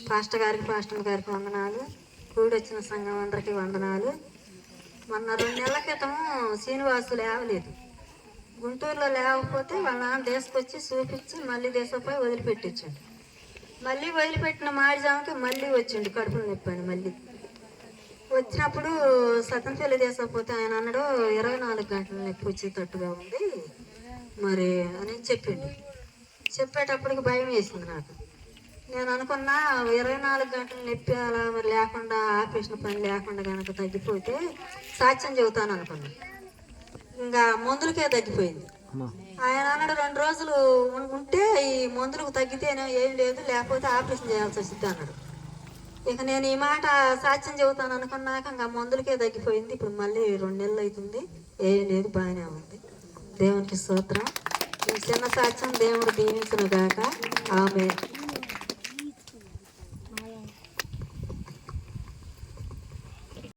Pastor గారికి వందనాలు. కూడి వచ్చిన సంఘం అందరికీ వందనాలు. మొన్న 2 నెలల క్రితం శ్రీనివాసు లేవలేదు. గుంటూరులో లేకపోతే వాళ్ళ నాన్న తీసుకొచ్చి చూపించి మళ్ళీ దేశపోయి వదిలిపెట్టించండి. మళ్ళీ వదిలిపెట్టిన మాడిజాముకి మళ్ళీ వచ్చిండు కడుపులు నొప్పండి. మళ్ళీ వచ్చినప్పుడు సతంపల్లి దేశపోతే ఆయన అన్నాడు 24 గంటల నొప్పి వచ్చేటట్టుగా ఉంది మరి అని చెప్పిండు. చెప్పేటప్పటికి భయం వేసింది నాకు. నేను అనుకున్నా 24 గంటల నొప్పి అలా మరి లేకుండా ఆపరేషన్ పని లేకుండా కనుక తగ్గిపోతే సాక్ష్యం చెబుతాను అనుకున్నా. ఇంకా మందులకే తగ్గిపోయింది. ఆయన అన్నాడు 2 రోజులు ఉంటే ఈ మందులకు తగ్గితేనే ఏం లేదు, లేకపోతే ఆపరేషన్ చేయాల్సి వచ్చింది అన్నాడు. ఇక నేను ఈ మాట సాక్ష్యం చెబుతాను అనుకున్నాక ఇంకా మందులకే తగ్గిపోయింది. ఇప్పుడు మళ్ళీ 2 నెలలు అవుతుంది, ఏం లేదు, బాగానే ఉంది. దేవునికి స్తోత్రం. ఈ చిన్న సాక్ష్యం దేవుడు దీవించును గాక. ఆమేన్.